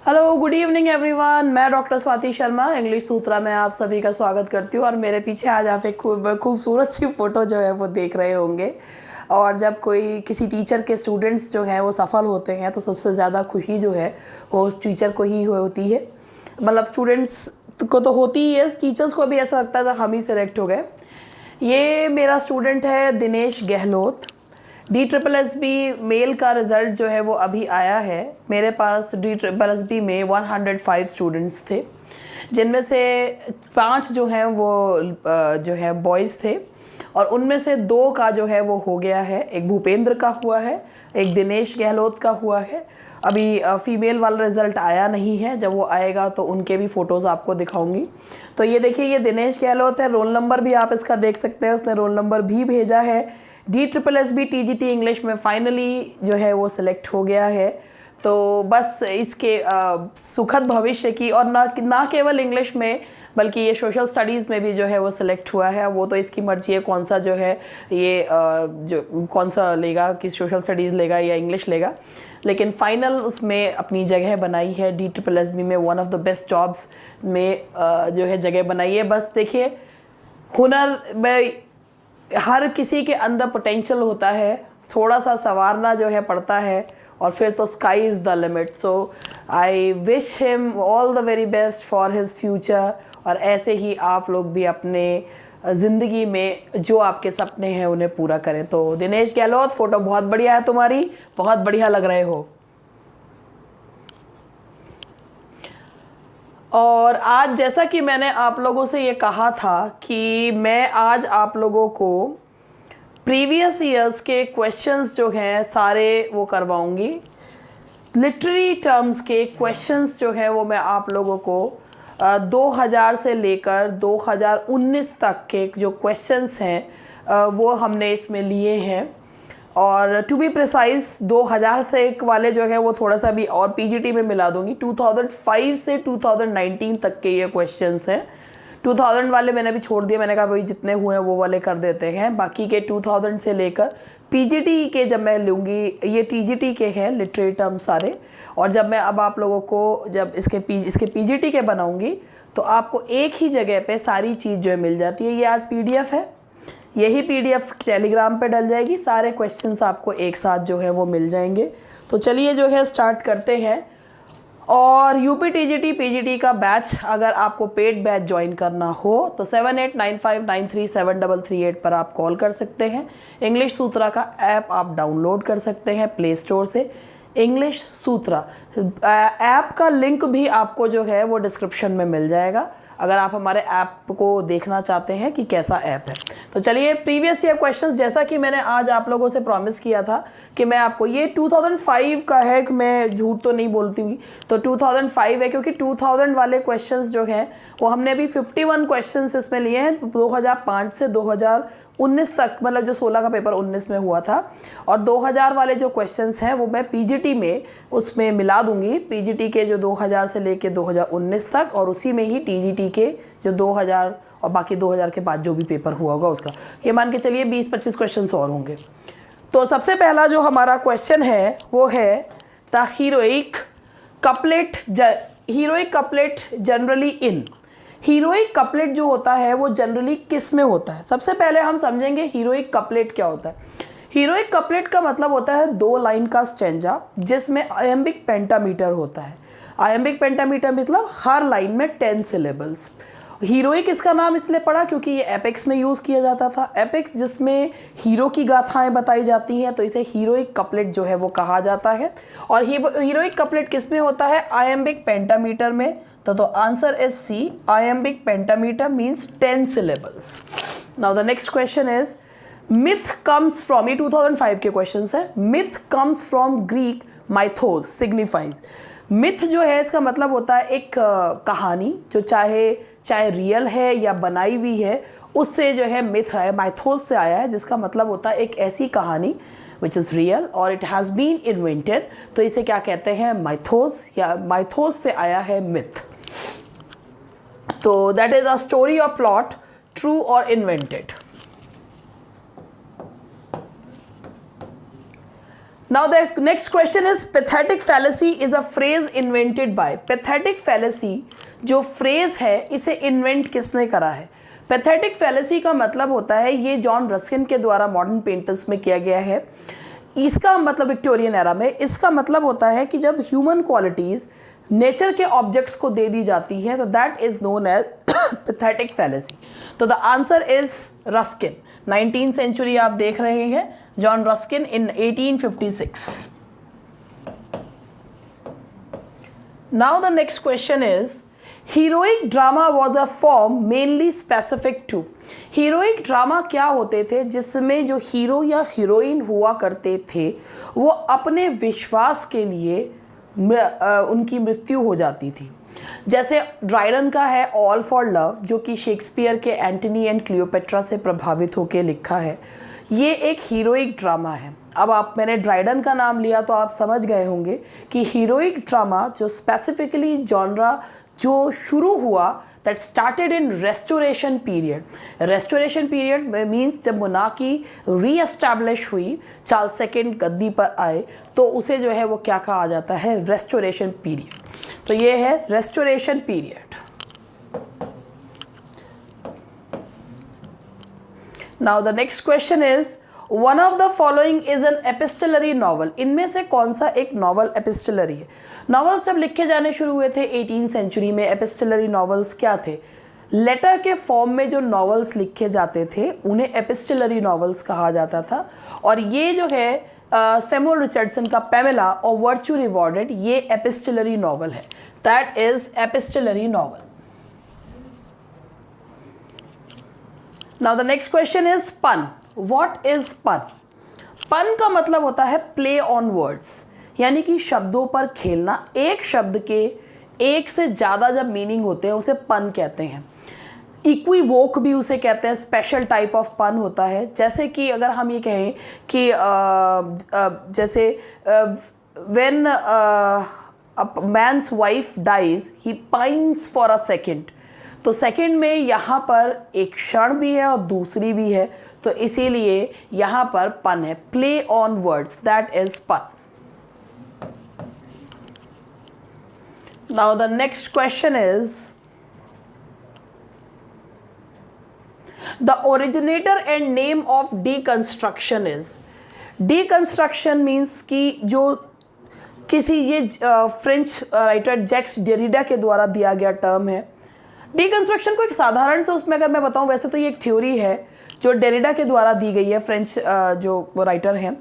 Hello, good evening everyone. मैं doctor Swati Sharma English सूत्रा में आप सभी का स्वागत करती हूँ। और मेरे पीछे आज आप एक खूबसूरत सी फ़ोटो जो है वो देख रहे होंगे। और जब कोई किसी टीचर के स्टूडेंट्स जो हैं वो सफल होते हैं तो सबसे ज़्यादा खुशी जो है वो उस टीचर को ही होती है। मतलब स्टूडेंट्स को तो होती ही है, टीचर्स को भी ऐसा लगता है हम ही सिलेक्ट हो गए। ये मेरा स्टूडेंट है दिनेश गहलोत। DSSB मेल का रिज़ल्ट जो है वो अभी आया है। मेरे पास DSSB में 105 स्टूडेंट्स थे, जिनमें से 5 जो हैं वो जो है बॉयज़ थे, और उनमें से 2 का जो है वो हो गया है। एक भूपेंद्र का हुआ है, एक दिनेश गहलोत का हुआ है। अभी फ़ीमेल वाला रिज़ल्ट आया नहीं है, जब वो आएगा तो उनके भी फ़ोटोज़ आपको दिखाऊंगी। तो ये देखिए, ये दिनेश गहलोत है। रोल नंबर भी आप इसका देख सकते हैं, उसने रोल नंबर भी भेजा है। DSSB TGT इंग्लिश में फाइनली जो है वो सिलेक्ट हो गया है। तो बस इसके सुखद भविष्य की, और ना केवल इंग्लिश में बल्कि ये सोशल स्टडीज़ में भी जो है वो सिलेक्ट हुआ है। वो तो इसकी मर्जी है कौन सा जो है ये जो कौन सा लेगा, कि सोशल स्टडीज़ लेगा या इंग्लिश लेगा, लेकिन फ़ाइनल उसमें अपनी जगह बनाई है। DSSB में one of the best jobs में जो है जगह बनाई है। बस देखिए, हुनर में हर किसी के अंदर पोटेंशियल होता है, थोड़ा सा संवारना जो है पड़ता है, और फिर तो sky is the limit. So I wish him all the very best for his future. और ऐसे ही आप लोग भी अपने ज़िंदगी में जो आपके सपने हैं उन्हें पूरा करें। तो दिनेश गहलोत, फ़ोटो बहुत बढ़िया है तुम्हारी, बहुत बढ़िया लग रहे हो। और आज जैसा कि मैंने आप लोगों से ये कहा था कि मैं आज आप लोगों को प्रीवियस ईयर्स के क्वेश्चंस जो हैं सारे वो करवाऊंगी। लिटरेरी टर्म्स के क्वेश्चंस जो हैं वो मैं आप लोगों को 2000 से लेकर 2019 तक के जो क्वेश्चंस हैं वो हमने इसमें लिए हैं। और टू बी प्रिसाइज 2000 से एक वाले जो है वो थोड़ा सा भी और पीजीटी में मिला दूंगी। 2005 से 2019 तक के ये क्वेश्चंस हैं। 2000 वाले मैंने भी छोड़ दिए, मैंने कहा भाई जितने हुए हैं वो वाले कर देते हैं। बाकी के 2000 से लेकर पीजीटी के जब मैं लूँगी, ये टीजीटी के हैं लिटरेरी टर्म सारे। और जब मैं अब आप लोगों को जब इसके पीजीटी के बनाऊँगी तो आपको एक ही जगह पे सारी चीज़ जो है मिल जाती है। ये आज पीडीएफ है, यही पीडीएफ टेलीग्राम पे डल जाएगी। सारे क्वेश्चंस आपको एक साथ जो है वो मिल जाएंगे। तो चलिए जो है स्टार्ट करते हैं। और यूपी टीजीटी पीजीटी का बैच अगर आपको पेड बैच ज्वाइन करना हो तो 7895937338 पर आप कॉल कर सकते हैं। इंग्लिश सूत्रा का ऐप आप डाउनलोड कर सकते हैं प्ले स्टोर से। इंग्लिश सूत्रा ऐप का लिंक भी आपको जो है वो डिस्क्रिप्शन में मिल जाएगा, अगर आप हमारे ऐप को देखना चाहते हैं कि कैसा ऐप है। तो चलिए, प्रीवियस ईयर क्वेश्चंस, जैसा कि मैंने आज आप लोगों से प्रॉमिस किया था कि मैं आपको, ये 2005 का है, कि मैं झूठ तो नहीं बोलती हुई, तो 2005 है क्योंकि 2000 वाले क्वेश्चंस जो हैं वो हमने अभी 51 क्वेश्चंस इसमें लिए हैं 2005 से 2019 तक, मतलब जो 16 का पेपर 19 में हुआ था। और 2000 वाले जो क्वेश्चंस हैं वो मैं पीजीटी में उसमें मिला दूंगी, पीजीटी के जो 2000 से लेके 2019 तक, और उसी में ही टीजीटी के जो 2000 और बाकी 2000 के बाद जो भी पेपर हुआ होगा उसका, ये मान के चलिए 20-25 क्वेश्चंस और होंगे। तो सबसे पहला जो हमारा क्वेश्चन है वो है the heroic couplet generally in. Heroic couplet जो होता है वो जनरली किस में होता है? सबसे पहले हम समझेंगे हीरोइक कपलेट क्या होता है। हीरोइक कपलेट का मतलब होता है 2 लाइन का स्टैंजा जिसमें आयम्बिक पेंटामीटर होता है। आयम्बिक पेंटामीटर मतलब हर लाइन में 10 सिलेबल्स। हीरोइक इसका नाम इसलिए पड़ा क्योंकि ये एपेक्स में यूज़ किया जाता था। एपेक्स जिसमें हीरो की गाथाएं बताई जाती हैं, तो इसे हीरोइक कपलेट जो है वो कहा जाता है। और हीरोइक कपलेट किस में होता है? आयम्बिक पेंटामीटर में। तो answer is C, iambic pentameter means 10 syllables। Now the next question is myth comes from, ये 2005 के क्वेश्चन है। Myth comes from Greek mythos signifies. Myth जो है इसका मतलब होता है एक कहानी जो चाहे रियल है या बनाई हुई है, उससे जो है मिथ है, माइथोस से आया है, जिसका मतलब होता है एक ऐसी कहानी विच इज़ रियल और इट हैज़ बीन इन्वेंटेड। तो इसे क्या कहते हैं? माइथोस, या माइथोस से आया है मिथ। तो दैट इज अ स्टोरी और प्लॉट, ट्रू और invented. Now the next question is pathetic fallacy is a phrase invented by. pathetic fallacy जो phrase है इसे invent किसने करा है? pathetic fallacy का मतलब होता है, ये जॉन रस्किन के द्वारा मॉडर्न पेंटर्स में किया गया है। इसका मतलब विक्टोरियन एरा में, इसका मतलब होता है कि जब ह्यूमन क्वालिटीज़ नेचर के ऑब्जेक्ट्स को दे दी जाती है तो that is known as pathetic fallacy. तो the answer is Ruskin. 19th century आप देख रहे हैं, John Ruskin in 1856। Now the next question is heroic drama was a form mainly specific to. Heroic drama क्या होते थे जिसमें जो हीरो या हीरोइन हुआ करते थे वो अपने विश्वास के लिए उनकी मृत्यु हो जाती थी। जैसे ड्राइडन का है ऑल फॉर लव, जो कि शेक्सपियर के एंटनी एंड क्लियोपेट्रा से प्रभावित होकर लिखा है। ये एक हीरोइक ड्रामा है। अब आप, मैंने ड्राइडन का नाम लिया तो आप समझ गए होंगे कि हीरोइक ड्रामा जो स्पेसिफिकली जॉनरा जो शुरू हुआ that started in restoration period. Restoration period means जब मोनार्की रीएस्टैब्लिश हुई, चार्ल्स सेकंड गद्दी पर आए, तो उसे जो है वो क्या कहा जाता है, रेस्टोरेशन पीरियड। तो ये है restoration period. Now the next question is one of the following is an epistolary novel. इनमें से कौन सा एक नॉवल एपिस्टलरी है? नॉवेल्स जब लिखे जाने शुरू हुए थे 18th सेंचुरी में, एपिस्टलरी नॉवेल्स क्या थे? लेटर के फॉर्म में जो नॉवेल्स लिखे जाते थे उन्हें एपिस्टलरी नॉवेल्स कहा जाता था। और ये जो है सैमुअल रिचर्डसन का पैमेला और वर्च्यू रिवॉर्डेड, ये एपिस्टलरी नॉवल है। That is epistolary novel. Now the next question is pun. What is pun? Pun का मतलब होता है प्ले ऑन वर्ड्स, यानी कि शब्दों पर खेलना। एक शब्द के एक से ज़्यादा जब मीनिंग होते हैं उसे पन कहते हैं। इक्विवोक भी उसे कहते हैं, स्पेशल टाइप ऑफ पन होता है। जैसे कि अगर हम ये कहें कि जैसे when man's wife dies he pines for a second, तो सेकेंड में यहाँ पर एक क्षण भी है और दूसरी भी है, तो इसीलिए यहाँ पर पन है। Play on words, that is pun. Now the next question is the originator and name of deconstruction is. Deconstruction means कि जो किसी, ये फ्रेंच राइटर जैक्स डेरिडा के द्वारा दिया गया टर्म है। डीकंस्ट्रक्शन को एक साधारण से उसमें अगर मैं बताऊं, वैसे तो ये एक थ्योरी है जो डेरिडा के द्वारा दी गई है, फ्रेंच जो राइटर हैं।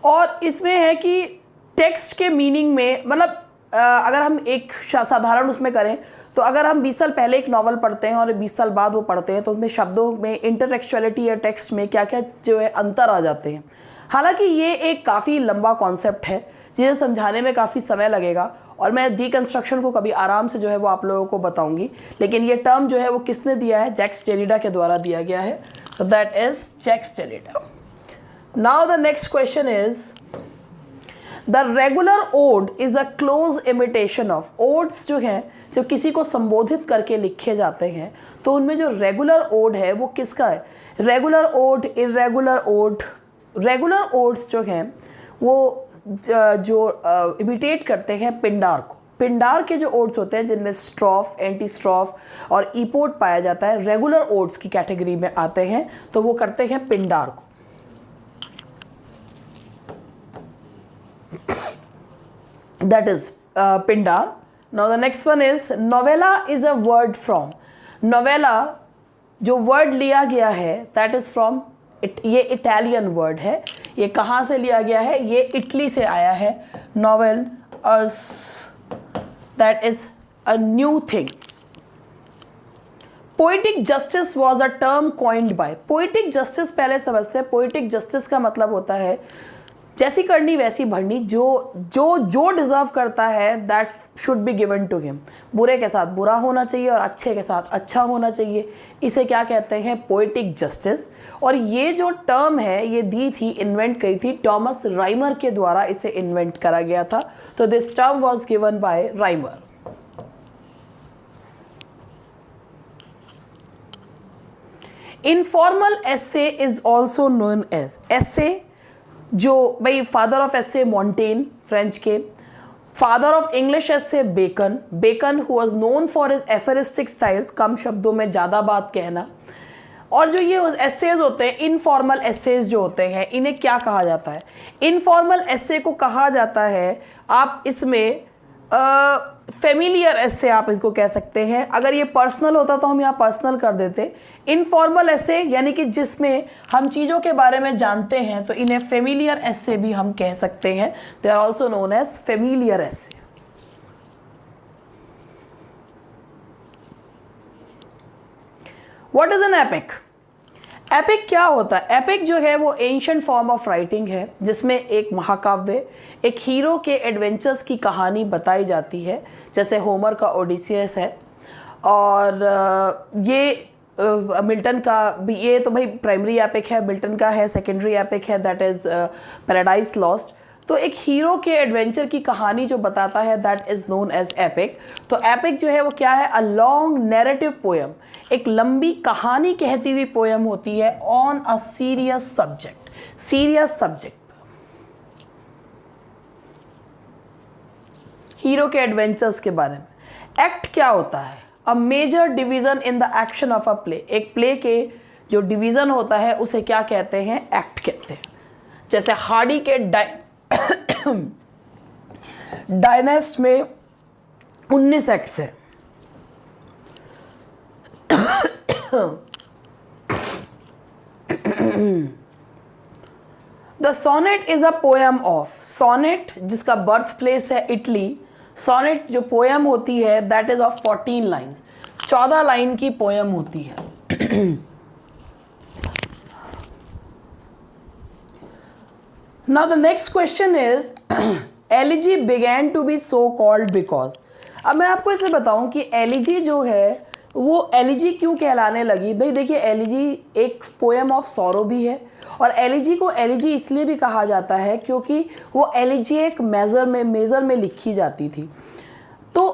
और इसमें है कि टेक्स्ट के मीनिंग में, मतलब अगर हम एक साधारण उसमें करें तो अगर हम 20 साल पहले एक नॉवल पढ़ते हैं और 20 साल बाद वो पढ़ते हैं तो उसमें शब्दों में इंटरटेक्चुअलिटी या टेक्स्ट में क्या क्या जो है अंतर आ जाते हैं। हालांकि ये एक काफ़ी लंबा कॉन्सेप्ट है जिसे समझाने में काफ़ी समय लगेगा और मैं डीकंस्ट्रक्शन को कभी आराम से जो है वो आप लोगों को बताऊंगी। लेकिन ये टर्म जो है वो किसने दिया है? जैक्स डेरिडा के द्वारा दिया गया है। तो that is Jacques Derrida. Now the next question is the regular ode is a close imitation of. Odes जो हैं, जो किसी को संबोधित करके लिखे जाते हैं, तो उनमें जो रेगुलर ओड है वो किसका है? Regular ode, irregular ode. Regular odes जो हैं वो जो इमिटेट करते हैं पिंडार को। पिंडार के जो ओड्स होते हैं जिनमें स्ट्रॉफ, एंटी स्ट्रॉफ और ईपोड पाया जाता है, रेगुलर ओड्स की कैटेगरी में आते हैं, तो वो करते हैं पिंडार को। That is Pindar. Now the next one is novella is a word from. Novella जो word लिया गया है that is from ये इटालियन वर्ड है। ये कहाँ से लिया गया है? ये इटली से आया है। Novel that is a new thing. Poetic justice was a term coined by. Poetic justice पहले समझते हैं। पोइटिक जस्टिस का मतलब होता है जैसी करनी वैसी भरनी, जो डिजर्व करता है that should be given to him. बुरे के साथ बुरा होना चाहिए और अच्छे के साथ अच्छा होना चाहिए। इसे क्या कहते हैं? Poetic justice. और ये जो टर्म है ये दी थी, इन्वेंट करी थी टॉमस राइमर के द्वारा, इसे इन्वेंट करा गया था। तो this term was given by Rymer. Informal essay is also known as. Essay जो भाई father of essay Montaigne French के, father of English essay Bacon, Bacon who was known for his aphoristic styles, कम शब्दों में ज़्यादा बात कहना। और जो ये एसेज होते हैं, इनफॉर्मल एसेज जो होते हैं, इन्हें क्या कहा जाता है? इनफॉर्मल एसे को कहा जाता है, आप इसमें फेमिलियर एसे आप इसको कह सकते हैं। अगर ये पर्सनल होता तो हम यहाँ पर्सनल कर देते। इनफॉर्मल एसे यानी कि जिसमें हम चीज़ों के बारे में जानते हैं, तो इन्हें फेमिलियर एसे भी हम कह सकते हैं। They are also known as familiar essay. What is an epic? Epic क्या होता है? एपिक जो है वो एंशिएंट फॉर्म ऑफ राइटिंग है, जिसमें एक महाकाव्य, एक हीरो के एडवेंचर्स की कहानी बताई जाती है, जैसे होमर का ओडिसियस है। और ये मिल्टन का भी, ये तो भाई प्राइमरी एपिक है, मिल्टन का है सेकेंडरी एपिक है, दैट इज़ पैराडाइज लॉस्ट। तो एक हीरो के एडवेंचर की कहानी जो बताता है, that is known as epic. तो एपिक जो है वो क्या है? अ लॉन्ग नैरेटिव पोएम, एक लंबी कहानी कहती हुई पोएम होती है on a serious subject, serious subject, hero के एडवेंचर्स के बारे में। एक्ट क्या होता है? A major division in the action of a play, एक प्ले के जो डिवीजन होता है उसे क्या कहते हैं? एक्ट कहते हैं। जैसे हार्डी के डायनेस्ट में 19 एक्ट्स है। The sonnet is a poem of, sonnet जिसका बर्थ प्लेस है इटली, सोनेट जो पोएम होती है that is of 14 lines, 14 line की पोएम होती है। Now the next question is elegy began to be so called because। अब मैं आपको इसे बताऊं कि एलिजी जो है वो एलिजी क्यों कहलाने लगी। भाई देखिए, एलिजी एक पोएम ऑफ सॉरो भी है, और एलिजी को एलिजी इसलिए भी कहा जाता है क्योंकि वो एलिजी एक मेज़र में लिखी जाती थी। तो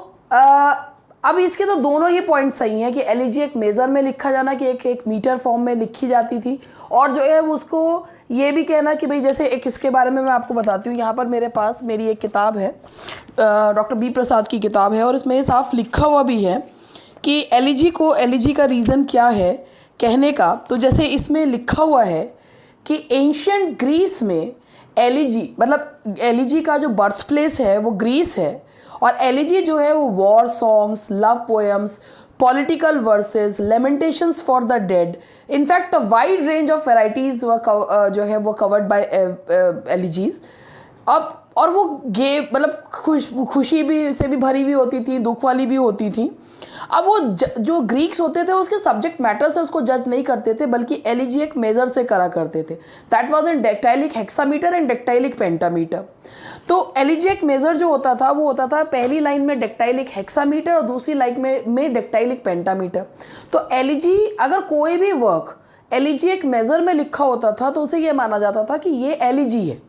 अब इसके तो दोनों ही पॉइंट सही हैं कि एलिजी एक मेज़र में लिखा जाना, कि एक मीटर फॉर्म में लिखी जाती थी, और जो है उसको ये भी कहना कि भाई जैसे एक इसके बारे में मैं आपको बताती हूँ। यहाँ पर मेरे पास मेरी एक किताब है, डॉक्टर बी प्रसाद की किताब है, और इसमें साफ लिखा हुआ भी है कि एलिजी का रीज़न क्या है कहने का। तो जैसे इसमें लिखा हुआ है कि एंशिएंट ग्रीस में एलिजी, मतलब एलिजी का जो बर्थ प्लेस है वो ग्रीस है, और एलिजी जो है वो war songs, love poems, political verses, lamentations for the dead, in fact a wide range of varieties जो है वो कवर्ड बाय एलिजीज। अब और वो गे मतलब खुशी भी से भी भरी हुई होती थी, दुख वाली भी होती थी। अब वो जो ग्रीक्स होते थे उसके सब्जेक्ट मैटर से उसको जज नहीं करते थे, बल्कि एलिजी एक मेजर से करा करते थे। That was in dactylic hexameter and dactylic pentameter. तो एलिजी एक मेजर जो होता था वो होता था पहली लाइन में डेक्टाइलिक हेक्सामीटर और दूसरी लाइन में डेक्टाइलिक पेंटामीटर। तो एलिजी, अगर कोई भी वर्क एलिजी एक मेजर में लिखा होता था तो उसे ये माना जाता था कि ये एलिजी है।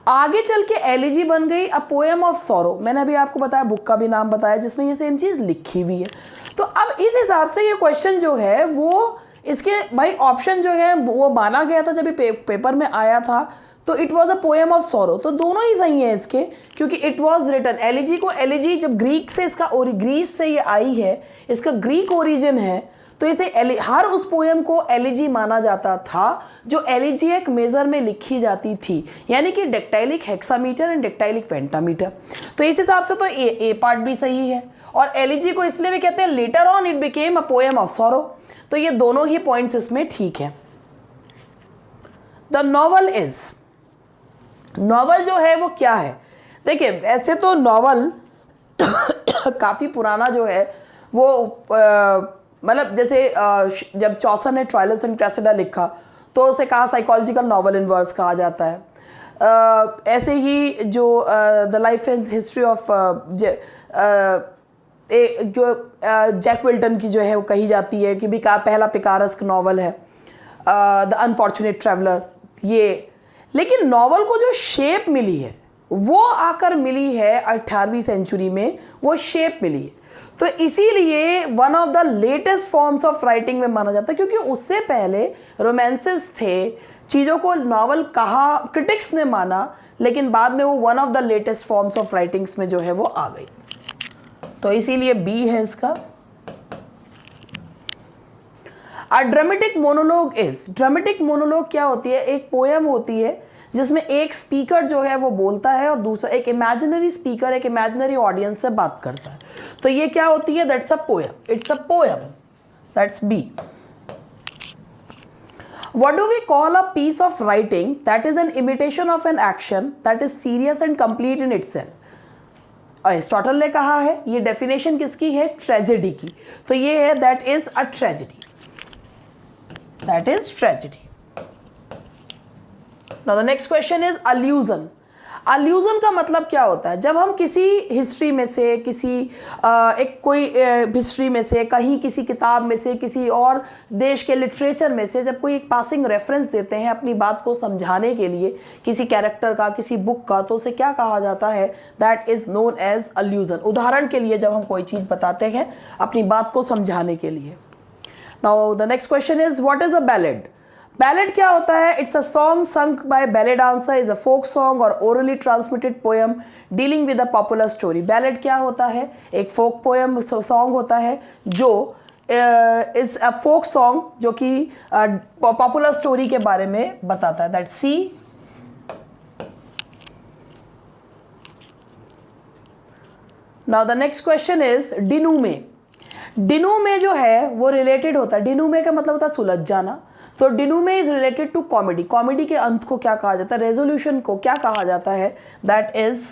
आगे चल के एलिजी बन गई अ पोएम ऑफ सॉरो। मैंने अभी आपको बताया, बुक का भी नाम बताया जिसमें ये सेम चीज़ लिखी हुई है। तो अब इस हिसाब से ये क्वेश्चन जो है वो इसके भाई ऑप्शन जो है वो माना गया था जब ये पेपर में आया था, तो it was a poem of sorrow. तो दोनों ही सही है इसके, क्योंकि इट वॉज रिटन एलिजी को, एलिजी जब ग्रीक से इसका ग्रीस से ये आई है, इसका ग्रीक ओरिजिन है, तो इसे हर उस पोएम को एलिजी माना जाता था जो एलिजी एक मेजर में लिखी जाती थी, यानी कि डेक्टाइलिक हेक्सामीटर एंड डेक्टाइलिक पेंटामीटर। तो इस हिसाब से तो ए पार्ट भी सही है, और एलिजी को इसलिए भी कहते हैं later on it became a poem of sorrow. तो ये दोनों ही पॉइंट्स इसमें ठीक है। द नॉवल इज, नॉवल जो है वो क्या है? देखिए ऐसे तो नॉवल काफ़ी पुराना जो है वो मतलब जैसे जब चौसर ने ट्रायलस एंड क्रेसिडा लिखा तो उसे कहा साइकोलॉजिकल नॉवल इन वर्स कहा जाता है। ऐसे ही जो the life and history of जो जैक विल्टन की जो है वो कही जाती है कि भी पहला पिकारेस्क नॉवल है द अनफॉर्चुनेट ट्रैवलर ये। लेकिन नॉवल को जो शेप मिली है वो आकर मिली है 18वीं सेंचुरी में, वो शेप मिली है। तो इसीलिए one of the latest forms of writing में माना जाता है, क्योंकि उससे पहले रोमांसेस थे, चीज़ों को नॉवल कहा, क्रिटिक्स ने माना, लेकिन बाद में वो one of the latest forms of writings में जो है वो आ गई। तो इसीलिए बी है इसका। A dramatic monologue is, dramatic monologue क्या होती है? एक पोएम होती है जिसमें एक स्पीकर जो है वो बोलता है और दूसरा एक इमेजिनरी स्पीकर एक इमेजिनरी ऑडियंस से बात करता है। तो ये क्या होती है? That's a poem, it's a poem, that's B. What do we call a piece of writing that is an imitation of an action that is serious and complete in itself? Aristotle ने कहा है, ये definition किसकी है? Tragedy की। तो ये है that is a tragedy, that is tragedy. Now the next question is allusion. Allusion का मतलब क्या होता है? जब हम किसी हिस्ट्री में से, किसी एक कोई हिस्ट्री में से, कहीं किसी किताब में से, किसी और देश के लिटरेचर में से जब कोई एक पासिंग रेफरेंस देते हैं अपनी बात को समझाने के लिए, किसी कैरेक्टर का, किसी बुक का, तो उसे क्या कहा जाता है? That is known as allusion. उदाहरण के लिए जब हम कोई चीज़ बताते हैं अपनी बात को समझाने के लिए। Now the next question is what is a ballad? Ballad क्या होता है? It's a song sung by ballet dancer, is a folk song or orally transmitted poem dealing with a popular story. Ballad क्या होता है? एक फोक poem song होता है जो इज अ फोक सॉन्ग जो कि पॉपुलर स्टोरी के बारे में बताता है। That C. Now the next question is denouement. Denouement जो है वो रिलेटेड होता है, डिनूमे का मतलब होता है सुलझ जाना। तो denouement is related to comedy. Comedy के अंत को क्या कहा जाता है? रेजोल्यूशन को क्या कहा जाता है? That is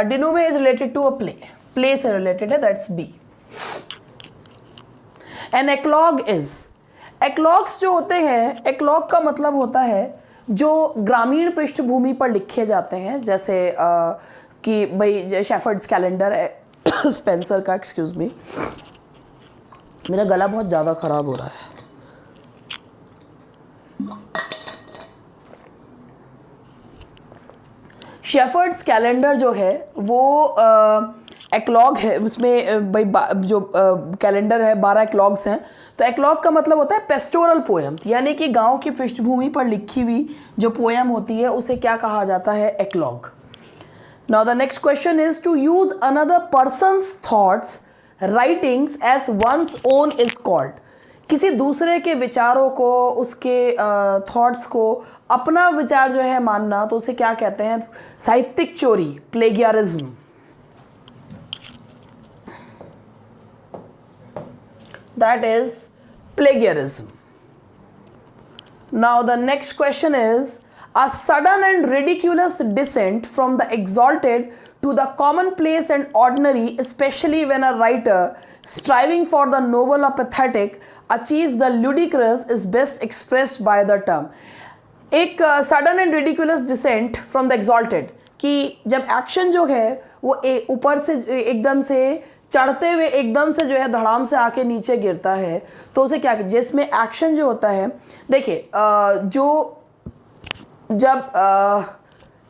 denouement is related to a play, play से रिलेटेड है, that's B. An eclogue is, eclogues जो होते हैं, एक्लॉग का मतलब होता है जो ग्रामीण पृष्ठभूमि पर लिखे जाते हैं, जैसे कि भाई शेफर्ड्स कैलेंडर है स्पेंसर का, एक्सक्यूज मी, मेरा गला बहुत ज़्यादा ख़राब हो रहा है। शेफर्ड्स कैलेंडर जो है वो एक्लॉग है, उसमें भाई जो कैलेंडर है 12 एक्लॉग्स हैं। तो एक्लॉग का मतलब होता है पेस्टोरल पोएम, यानी कि गांव की पृष्ठभूमि पर लिखी हुई जो पोएम होती है उसे क्या कहा जाता है? Eclogue. Now the next question is to use another person's thoughts writings as one's own is called. किसी दूसरे के विचारों को, उसके थॉट्स को अपना विचार जो है मानना, तो उसे क्या कहते हैं? साहित्यिक चोरी, plagiarism. That is plagiarism. Now the next question is a sudden and ridiculous descent from the exalted to the commonplace and ordinary, especially when a writer striving for the noble or pathetic achieves the ludicrous, is best expressed by the term. एक sudden and ridiculous descent from the exalted, कि जब action जो है वो ऊपर से एकदम से चढ़ते हुए एकदम से जो है धड़ाम से आके नीचे गिरता है, तो उसे क्या, जिसमें एक्शन जो होता है, देखिए जो जब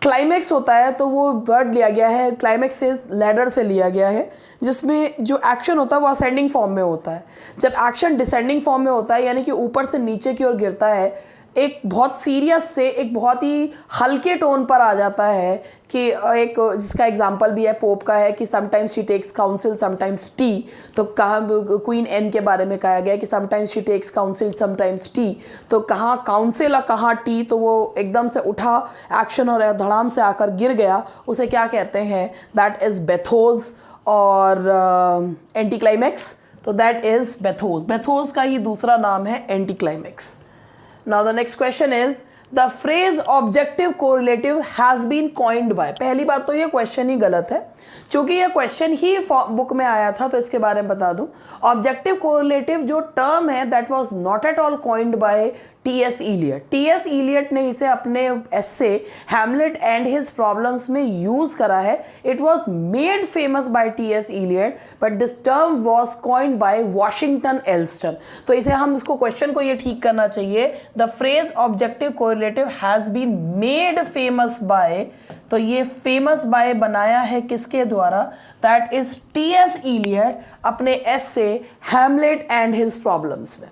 क्लाइमैक्स होता है तो वो वर्ड लिया गया है, क्लाइमैक्स से लैडर से लिया गया है, जिसमें जो एक्शन होता है वो असेंडिंग फॉर्म में होता है। जब एक्शन डिसेंडिंग फॉर्म में होता है, यानी कि ऊपर से नीचे की ओर गिरता है, एक बहुत सीरियस से एक बहुत ही हल्के टोन पर आ जाता है, कि एक जिसका एग्जांपल भी है पोप का है कि sometimes she takes counsel sometimes tea. तो कहाँ क्वीन एन के बारे में कहा गया कि sometimes she takes counsel sometimes tea, तो कहाँ काउंसिल और कहाँ टी, तो वो एकदम से उठा एक्शन और धड़ाम से आकर गिर गया, उसे क्या कहते हैं? That is bathos. और एंटी क्लाइमैक्स, तो दैट इज़ बेथोस। बेथोस का ही दूसरा नाम है anticlimax. Now the next question is the phrase objective correlative has been coined by। पहली बात तो ये क्वेश्चन ही गलत है, क्योंकि ये क्वेश्चन ही बुक में आया था, तो इसके बारे में बता दूं। ऑब्जेक्टिव कोरिलेटिव जो टर्म है that was not at all coined by T S. Eliot. T S. Eliot ने इसे अपने essay Hamlet and his problems में यूज करा है। It was made famous by T S. Eliot but this term was coined by Washington Allston. तो इसे हम इसको क्वेश्चन को ये ठीक करना चाहिए, the phrase objective correlative has been made famous by, तो ये फेमस बाय बनाया है किसके द्वारा? That is T.S.. इलियट अपने essay Hamlet and his problems में।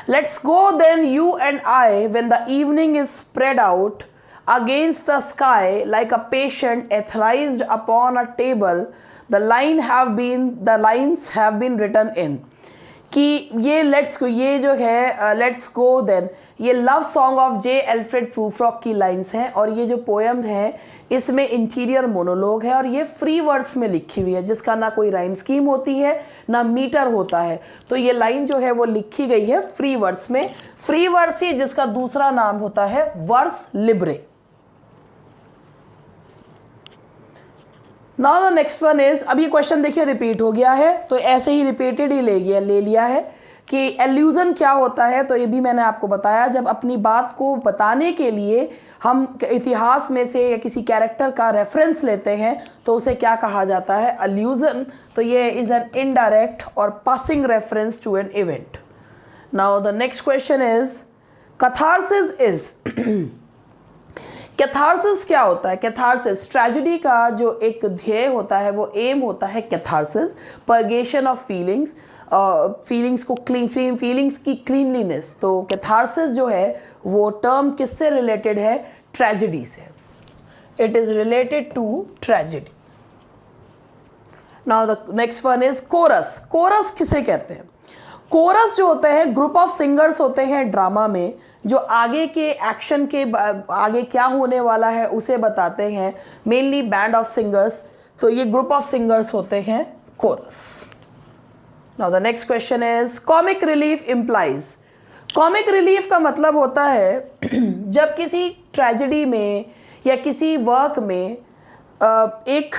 Let's go then, you and I, when the evening is spread out against the sky like a patient etherized upon a table, the lines have been written in. कि ये ये जो है let's go then, ये love song of J Alfred Prufrock की lines हैं, और ये जो पोएम है इसमें इंटीरियर मोनोलॉग है, और ये फ्री वर्ड्स में लिखी हुई है, जिसका ना कोई राइम स्कीम होती है ना मीटर होता है। तो ये लाइन जो है वो लिखी गई है फ्री वर्ड्स में। फ्री वर्ड्स ही जिसका दूसरा नाम होता है vers libre. Now the next one is, अब ये क्वेश्चन देखिए रिपीट हो गया है, तो ऐसे ही रिपीटेड ही ले लिया है कि एल्यूजन क्या होता है। तो ये भी मैंने आपको बताया, जब अपनी बात को बताने के लिए हम इतिहास में से या किसी कैरेक्टर का रेफरेंस लेते हैं तो उसे क्या कहा जाता है, एल्यूजन। तो ये इज एन इनडायरेक्ट और passing reference to an event. Now the next question is, catharsis is catharsis क्या होता है। कैथारसिस, ट्रेजेडी का जो एक ध्येय होता है, वो एम होता है catharsis, purgation of feelings, feelings को फीलिंग्स की क्लीनलीनेस। तो कैथारसिस जो है वो टर्म किससे रिलेटेड है, ट्रेजेडी से। It is related to tragedy. Now the next one is chorus. Chorus किसे कहते हैं। कोरस जो होते हैं ग्रुप ऑफ सिंगर्स होते हैं ड्रामा में, जो आगे के एक्शन के आगे क्या होने वाला है उसे बताते हैं, मेनली बैंड ऑफ सिंगर्स। तो ये ग्रुप ऑफ सिंगर्स होते हैं chorus. Now the next question is, comic relief implies. Comic relief का मतलब होता है जब किसी ट्रेजेडी में या किसी वर्क में एक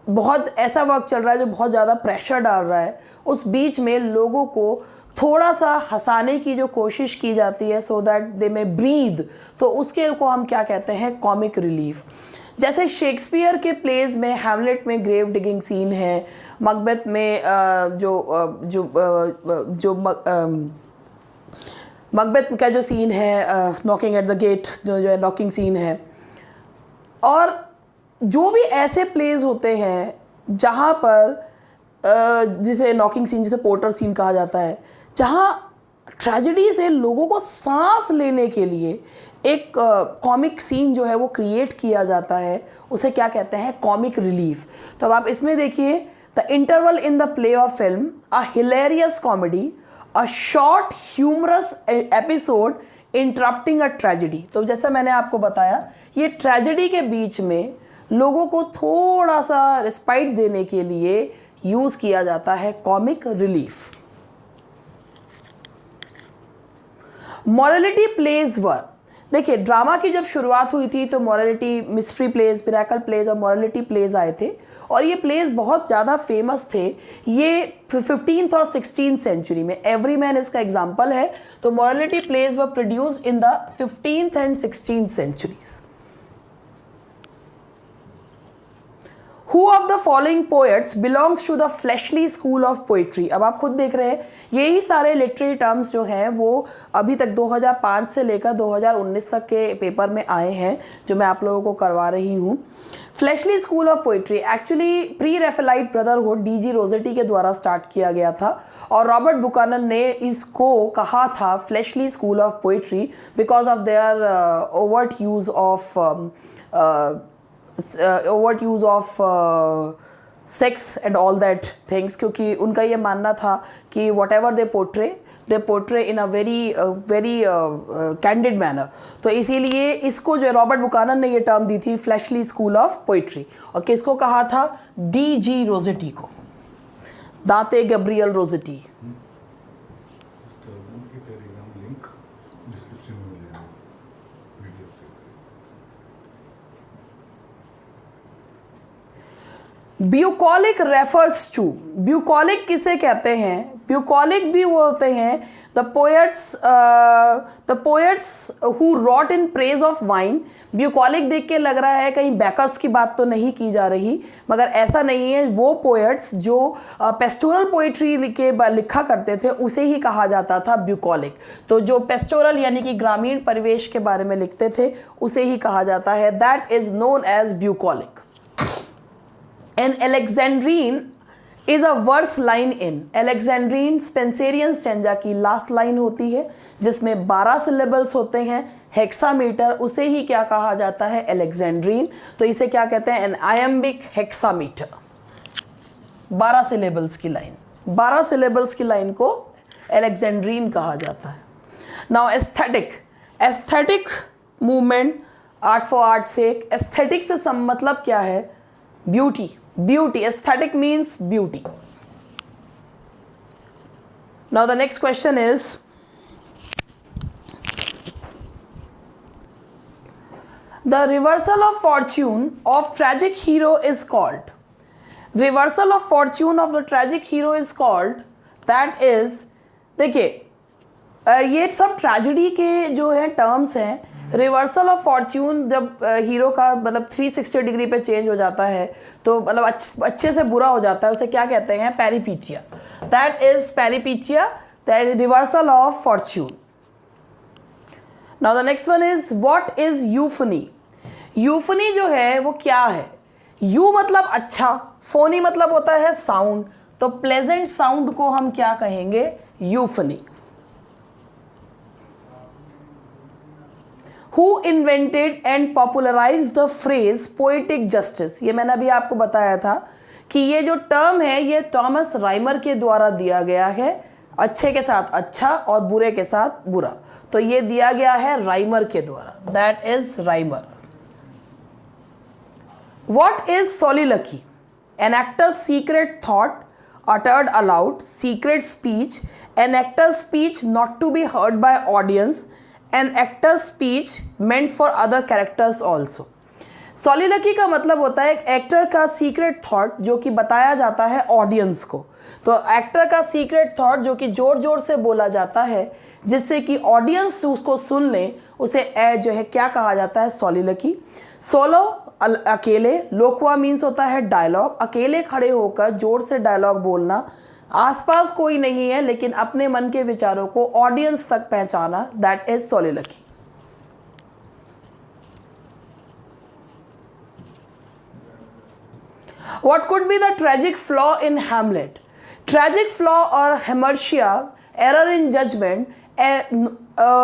बहुत ऐसा वर्क चल रहा है जो बहुत ज़्यादा प्रेशर डाल रहा है, उस बीच में लोगों को थोड़ा सा हंसाने की जो कोशिश की जाती है सो दैट दे में ब्रीद, तो उसके को हम क्या कहते हैं, कॉमिक रिलीफ। जैसे शेक्सपियर के प्लेज में हैमलेट में ग्रेव डिगिंग सीन है, मकबेथ में मकबेथ का जो सीन है नॉकिंग एट द गेट, जो है नॉकिंग सीन है। और जो भी ऐसे प्लेज होते हैं जहाँ पर जिसे नॉकिंग सीन, जिसे पोर्टर सीन कहा जाता है, जहाँ ट्रेजेडी से लोगों को सांस लेने के लिए एक कॉमिक सीन जो है वो क्रिएट किया जाता है, उसे क्या कहते हैं, कॉमिक रिलीफ। तो अब आप इसमें देखिए, the interval in the play or film, a hilarious comedy, a short humorous episode interrupting a tragedy. तो जैसा मैंने आपको बताया, ये ट्रेजेडी के बीच में लोगों को थोड़ा सा रिस्पाइट देने के लिए यूज किया जाता है comic relief. Morality plays were, देखिए ड्रामा की जब शुरुआत हुई थी तो morality, mystery plays, miracle plays और मॉरलिटी प्लेज आए थे, और ये प्लेज बहुत ज़्यादा फेमस थे। ये 15th और 16th सेंचुरी में, एवरीमैन इसका एग्जाम्पल है। तो morality plays were produced in the 15th and 16th centuries। Who of the following poets belongs to the fleshly school of poetry? अब आप खुद देख रहे हैं, यही सारे लिटरेरी टर्म्स जो हैं वो अभी तक 2005 से लेकर 2019 तक के पेपर में आए हैं, जो मैं आप लोगों को करवा रही हूँ। Fleshly school of poetry actually pre Raphaelite brotherhood DG Rossetti के द्वारा स्टार्ट किया गया था, और रॉबर्ट बुकानन ने इसको कहा था fleshly school of poetry because of their overt use of sex and all that things, क्योंकि उनका ये मानना था कि what ever they portray in a very candid manner. तो इसीलिए इसको जो रॉबर्ट बुकानन ने ये टर्म दी थी फ्लैशली स्कूल ऑफ पोइट्री, और किसको कहा था, डीजी रोजेटी को, Dante Gabriel Rossetti. Bucolic refers to, bucolic किसे कहते हैं, ब्यूकॉलिक भी वो होते हैं the poets who wrote in praise of wine. Bucolic देख के लग रहा है कहीं बैकस की बात तो नहीं की जा रही, मगर ऐसा नहीं है। वो पोएट्स जो पेस्टोरल पोएट्री के लिखा करते थे उसे ही कहा जाता था ब्यूकॉलिक। तो जो पेस्टोरल यानी कि ग्रामीण परिवेश के बारे में लिखते थे उसे ही कहा जाता है, that is known as bucolic. An Alexandrine इज a verse line in Alexandrine Spenserian stanza की लास्ट लाइन होती है जिसमें 12 सिलेबल्स होते हैं। हेक्सामीटर उसे ही क्या कहा जाता है, एलेक्जेंड्रीन, तो इसे क्या कहते हैं, एन आयम्बिक हेक्सामीटर। 12 सिलेबल्स की लाइन, 12 सिलेबल्स की लाइन को एलेक्जेंड्रीन कहा जाता है। Now aesthetic movement, art for art sake, aesthetic से मतलब क्या है, beauty, aesthetic means beauty. Now the next question is, the reversal of fortune of tragic hero is called, the reversal of fortune of the tragic hero is called, that is, देखिए ये सब tragedy के जो है terms हैं। Reversal of Fortune जब hero का मतलब 360 डिग्री पे चेंज हो जाता है तो मतलब अच्छे से बुरा हो जाता है, उसे क्या कहते हैं, peripeteia. That is peripeteia, that is reversal of fortune. Now the next one is what is euphony. Euphony जो है वो क्या है, यू मतलब अच्छा, फोनी मतलब होता है साउंड, तो प्लेजेंट साउंड को हम क्या कहेंगे, यूफनी। Who invented and popularized the phrase poetic justice? ये मैंने अभी आपको बताया था कि ये जो टर्म है ये थॉमस राइमर के द्वारा दिया गया है, अच्छे के साथ अच्छा और बुरे के साथ बुरा, तो ये दिया गया है राइमर के द्वारा, that is Rymer. What is soliloquy? An actor's secret thought uttered aloud, secret speech, an actor's speech not to be heard by audience, an actor's speech meant for other characters also. Soliloquy का मतलब होता है एक actor का secret thought जो कि बताया जाता है ऑडियंस को, तो एक्टर का सीक्रेट थॉट जो कि जोर जोर से बोला जाता है जिससे कि ऑडियंस उसको सुन ले, उसे जो है क्या कहा जाता है, सोलिलोक्वी। सोलो अकेले, लोक्वा मीन्स होता है डायलॉग, अकेले खड़े होकर जोर से डायलॉग बोलना, आसपास कोई नहीं है लेकिन अपने मन के विचारों को ऑडियंस तक पहुंचाना, that is soliloquy. What could be the tragic flaw in Hamlet? Tragic flaw और हेमर्शिया, error in judgment,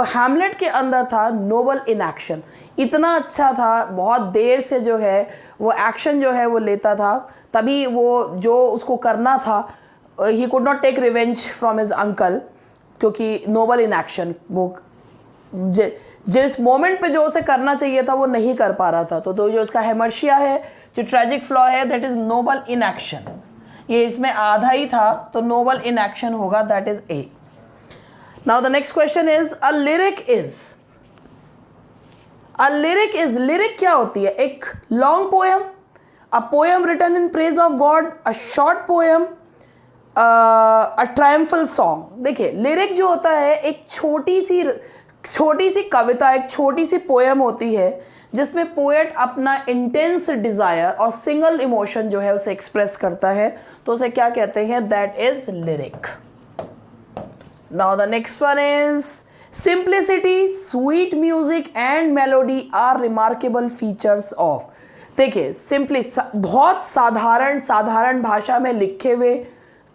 हैमलेट के अंदर था नोबल इनएक्शन। इतना अच्छा था, बहुत देर से जो है वो एक्शन जो है वो लेता था, तभी वो जो उसको करना था, he could not take revenge from his uncle, क्योंकि नोबल इनएक्शन, वो जिस मोमेंट पे जो उसे करना चाहिए था वो नहीं कर पा रहा था, तो जो इसका हेमर्शिया है, जो ट्रेजिक फ्लॉ है, दैट इज नोबल इनएक्शन। ये इसमें आधा ही था तो नोबल इनएक्शन होगा, that is A. Now the next question is a lyric is, a lyric is, lyric क्या होती है, एक long poem, a poem written in praise of God, a short poem, a triumphal song. देखिए lyric जो होता है एक छोटी सी कविता, एक छोटी सी पोएम होती है जिसमें पोएट अपना इंटेंस डिज़ायर और सिंगल इमोशन जो है उसे एक्सप्रेस करता है, तो उसे क्या कहते हैं, that is lyric. Now the next one is simplicity, sweet music and melody are remarkable features of. देखिए सिंपली, बहुत साधारण भाषा में लिखे हुए,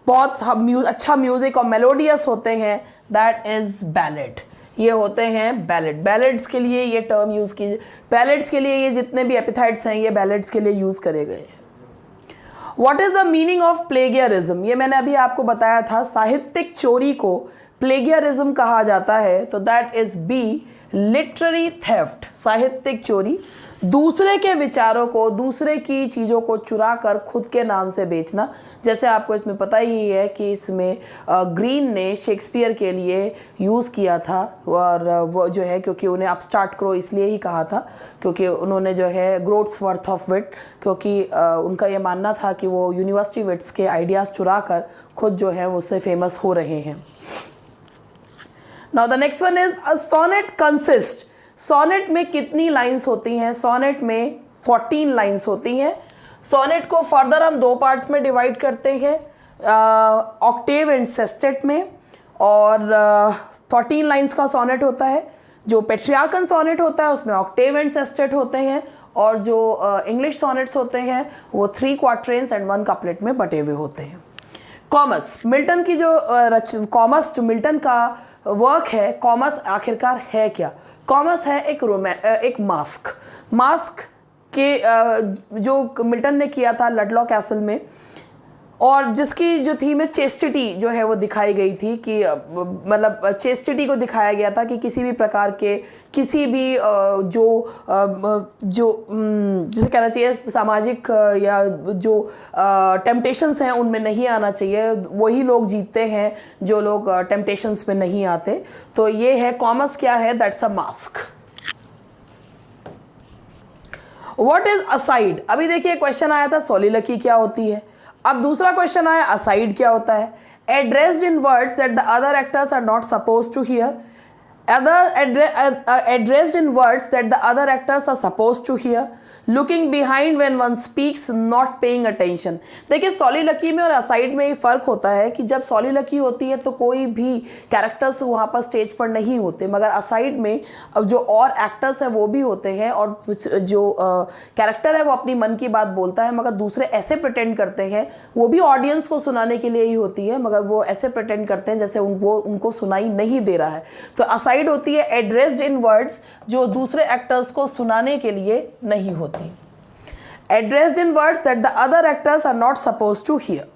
बहुत अच्छा म्यूजिक और मेलोडियस होते हैं, दैट इज बैलेड। ये होते हैं बैलेड। बैलेड्स के लिए ये टर्म यूज़ की, बैलेड्स के लिए ये जितने भी एपिथाइट्स हैं ये बैलेड्स के लिए यूज़ करे गए हैं। What is the meaning of plagiarism? ये मैंने अभी आपको बताया था, साहित्यिक चोरी को प्लेगियरिज्म कहा जाता है, तो that is B literary theft, साहित्यिक चोरी, दूसरे के विचारों को, दूसरे की चीज़ों को चुरा कर खुद के नाम से बेचना। जैसे आपको इसमें पता ही है कि इसमें ग्रीन ने शेक्सपियर के लिए यूज़ किया था, और वो जो है क्योंकि उन्हें अपस्टार्ट क्रो इसलिए ही कहा था क्योंकि उन्होंने जो है ग्रोथ्स वर्थ ऑफ विट, क्योंकि उनका ये मानना था कि वो यूनिवर्सिटी विट्स के आइडियाज़ चुरा कर खुद जो है उससे फेमस हो रहे हैं। Now the next one is a sonnet consist. Sonnet में कितनी लाइंस होती हैं? सोनेट में 14 लाइंस होती हैं। सोनेट को फर्दर हम दो पार्ट्स में डिवाइड करते हैं, ऑक्टेव एंड सेस्टेट में, और 14 लाइंस का सोनेट होता है। जो पेट्रियार्कन सोनेट होता है उसमें ऑक्टेव एंड सेस्टेट होते हैं, और जो इंग्लिश सोनेट्स होते हैं वो 3 क्वार्ट्रेंस एंड 1 कपलेट में बटे हुए होते हैं। कॉमर्स, मिल्टन की जो कॉमर्स जो मिल्टन का वर्क है, कॉमर्स आखिरकार है क्या? कॉमर्स है एक मास्क के जो मिल्टन ने किया था लडलॉ कैसल में, और जिसकी जो थीम है चेस्टिटी जो है वो दिखाई गई थी कि मतलब चेस्टिटी को दिखाया गया था कि किसी भी प्रकार के किसी भी जिसे कहना चाहिए सामाजिक या जो टेम्पटेशंस हैं उनमें नहीं आना चाहिए। वही लोग जीतते हैं जो लोग टेम्पटेशंस में नहीं आते। तो ये है कॉमर्स क्या है, that's a mask. What is aside? अभी देखिए क्वेश्चन आया था सोलिलकी क्या होती है, अब दूसरा क्वेश्चन आया असाइड क्या होता है। Addressed in words that the other actors are not suppose to hear, addressed in words that the other actors are supposed to hear, looking behind when one speaks, not paying attention। देखिए सोलिलकी में और aside में ये फ़र्क होता है कि जब सोलिलकी होती है तो कोई भी कैरेक्टर्स वहाँ पर स्टेज पर नहीं होते, मगर असाइड में अब जो और एक्टर्स हैं वो भी होते हैं और जो कैरेक्टर है वो अपनी मन की बात बोलता है, मगर दूसरे ऐसे प्रिटेंड करते हैं, वो भी ऑडियंस को सुनाने के लिए ही होती है, मगर वो ऐसे प्रिटेंड करते हैं जैसे उनको सुनाई नहीं दे रहा है। तो असाइड होती है एड्रेस्ड इन वर्ड्स जो दूसरे एक्टर्स को सुनाने के लिए नहीं होती। Addressed in words that the other actors are not suppose to hear.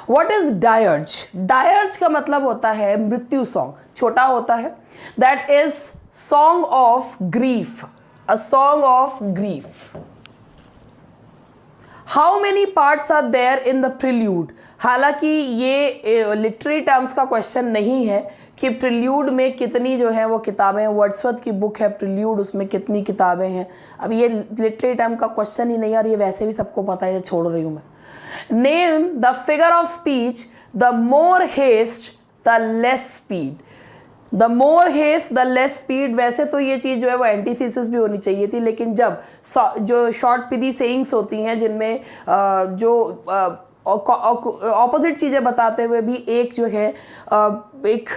What is dirge? Dirge का मतलब होता है मृत्यु सॉन्ग, छोटा होता है। That is song of grief, a song of grief. How many parts are there in the prelude? हालांकि ये लिटरेरी टर्म्स का क्वेश्चन नहीं है कि प्रिल्यूड में कितनी जो है वो किताबें, वर्ड्सवर्थ की बुक है प्रिल्यूड, उसमें कितनी किताबें हैं। अब ये लिटरेरी टर्म का क्वेश्चन ही नहीं यार, ये वैसे भी सबको पता है, छोड़ रही हूँ मैं। Name the figure of speech, the more haste the less speed. The more haste the less speed, वैसे तो ये चीज़ जो है वो एंटीथेसिस भी होनी चाहिए थी, लेकिन जब जो शॉर्ट पिदी सेइंग्स होती हैं जिनमें जो ऑपोजिट चीज़ें बताते हुए भी एक जो है एक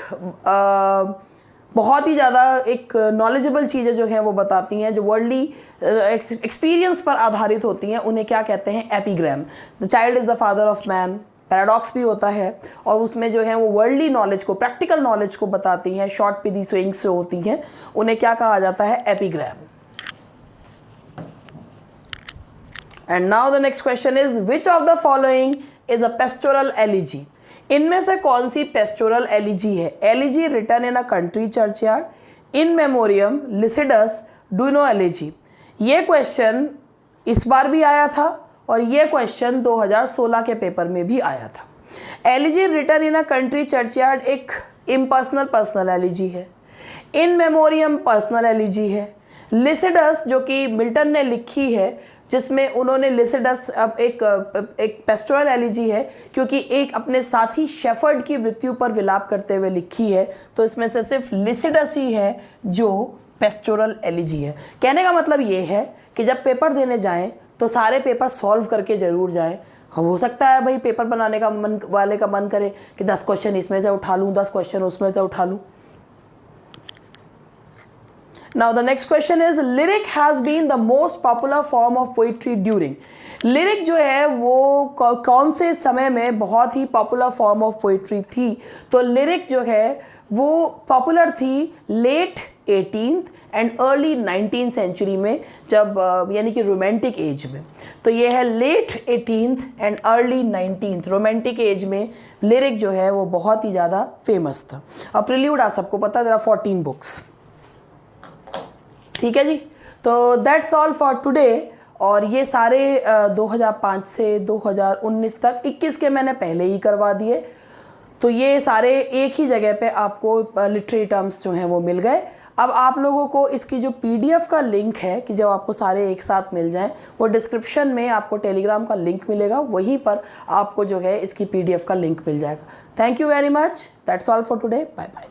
बहुत ही ज़्यादा एक नॉलेजेबल चीज़ें जो हैं वो बताती हैं, जो वर्ल्डली एक्सपीरियंस पर आधारित होती हैं, उन्हें क्या कहते हैं? Epigram. The child is the father of man, paradox भी होता है, और उसमें जो है वो वर्ल्डली नॉलेज को, प्रैक्टिकल नॉलेज को बताती हैं। शॉर्ट पिदी सेइंग्स जो होती हैं उन्हें क्या कहा जाता है? Epigram. And now the next question is which of the following is a pastoral elegy? इनमें से कौन सी पेस्टोरल एलिजी है? Elegy written in a country churchyard, in memoriam, Lycidas, Duino elegy. ये क्वेश्चन इस बार भी आया था और ये क्वेश्चन 2016 के पेपर में भी आया था। Elegy written in a country churchyard एक इम्पर्सनल पर्सनल एलिजी है। इन मेमोरियम पर्सनल एलिजी है। लिसिडस जो कि मिल्टन ने लिखी है, जिसमें उन्होंने लिसिडस अब एक पेस्टोरल एलिजी है क्योंकि एक अपने साथी शेफर्ड की मृत्यु पर विलाप करते हुए लिखी है, तो इसमें से सिर्फ लिसिडस ही है जो पेस्टोरल एलिजी है। कहने का मतलब ये है कि जब पेपर देने जाएं तो सारे पेपर सॉल्व करके ज़रूर जाएं। हो सकता है भाई पेपर बनाने का वाले का मन करे कि 10 क्वेश्चन इसमें से उठा लूँ, 10 क्वेश्चन उसमें से उठा लूँ। Now the next question is lyric has been the most popular form of poetry during। Lyric जो है वो कौन से समय में बहुत ही पॉपुलर फॉर्म ऑफ पोइट्री थी? तो लिरिक जो है वो पॉपुलर थी late 18th and early 19th century में, जब यानी कि रोमांटिक एज में। तो ये है late 18th and early 19th, romantic age में लिरिक जो है वो बहुत ही ज़्यादा फेमस था। और प्रिल्यूड आप सबको पता है, there are 14 बुक्स। ठीक है जी, तो दैट्स ऑल फॉर टुडे। और ये सारे 2005 से 2019 तक 21 के मैंने पहले ही करवा दिए, तो ये सारे एक ही जगह पे आपको लिटरेरी टर्म्स जो हैं वो मिल गए। अब आप लोगों को इसकी जो PDF का लिंक है कि जब आपको सारे एक साथ मिल जाएं, वो डिस्क्रिप्शन में आपको टेलीग्राम का लिंक मिलेगा, वहीं पर आपको जो है इसकी PDF का लिंक मिल जाएगा। Thank you very much, that's all for today, bye bye.